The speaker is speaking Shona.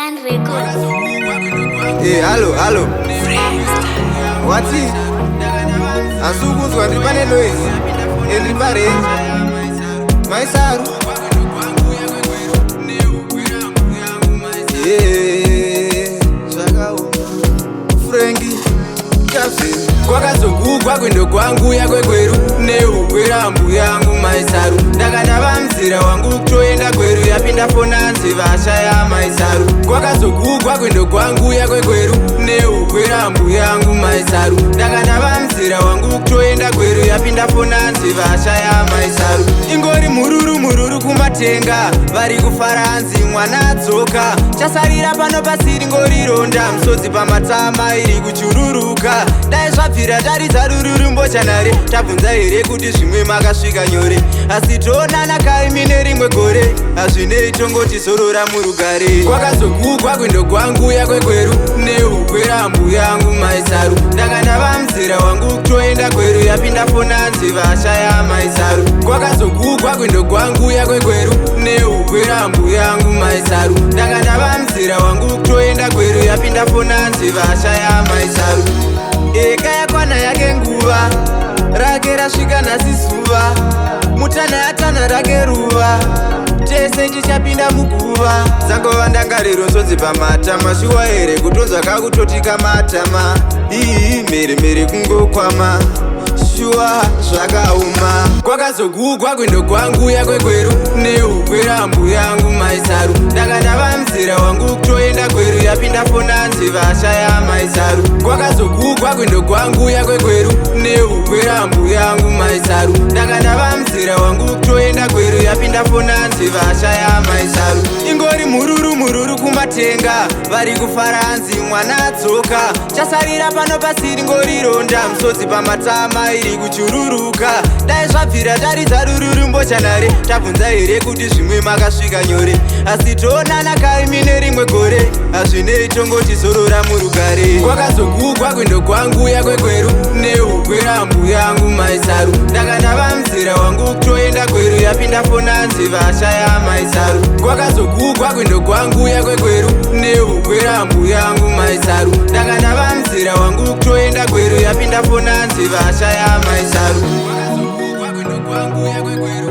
Lion Records. Hey, hello. What's it? Asukuzwa ndiri pane noise. Ndiri parenje. Maisaru. Zvakaoma. Frankie. Kafiri. Kwakazogugwa kwindo kwangu yakwekweru neugwera mbuya yangu Maisaru. Ndakadava mzira wangu kutoenda kweru yapinda fonanzi vashaya Maisaru. Kwakazogugwa kwindo kwangu yakwekweru neugwera mbuya yangu Maisaru. Ndakadava mzira wangu kutoenda kweru yapinda fonanzi vashaya Maisaru. Ingori mururu kumatenga vari kufaranzi mwana adzoka. Chasarira pano pasiri ngori ronda misodzi pamatama iri kuchururuka. Dai zvabvira taridza rururu mbochanare tabvunza here kuti zvimwe makasvika nyore. Asi toonana kaimi nerimwe gore hazvinei tongoti zorora murugare. Kwakazogugwa kwindo kwangu yakwekweru neugwera mbuya yangu Maisaru. Ndakandava mzira wangu kutoenda kweru yapinda fonanzi vashaya Maisaru. Kwakazogugwa kwindo kwangu yakwekweru neugwera mbuya yangu Maisaru. Ndakandava mzira wangu kutoenda kweru yapinda fonanzi vashaya Maisaru. Eka yakwana yake nguva rake rasvika nhasi zuva. Mutana yatana rake ruva tese tichapinda muguva. Dzangova ndangariro nsodzi pamatama shuwa here kutonzwa kakutotika matama. Iyi mheremhere kungokwama shuwa zvakauma. Kwakazogugwa kwindo kwangu yakwekweru neugwera mbuya yangu Maisaru. Ndakandava mzira wangu kutoenda kweru yapinda fonanzi vashaya Maisaru. Kwakazogugwa kwindo kwangu yakwekweru neugwera mbuya yangu Maisaru. Ndakandava mzira wangu kutoenda kweru yapinda fonanzi vashaya Maisaru. Ingori mururu kumatenga vari kufaranzi mwana adzoka. Chasarira pano pasiri ngori ronda misodzi pamatama iri kuchururuka. Dai zvabvira taridza rururu mbochanare tabvunza here kuti zvimwe makasvika nyore. Asi toonana kaimi nerimwe gore hazvinei tongoti zorora murugare. Kwakazogugwa kwindo kwangu yakwekweru neugwera mbuya yangu Maisaru. Ndakandava mzira wangu kutoenda kweru yapinda fonanzi vashaya Maisaru. Kwakazogugwa kwindo kwangu yakwekweru neugwera mbuya yangu Maisaru. Ndakandava mzira wangu kutoenda kweru yapinda fonanzi vashaya Maisaru. Kwakazogugwa kwindo kwangu yakwekweru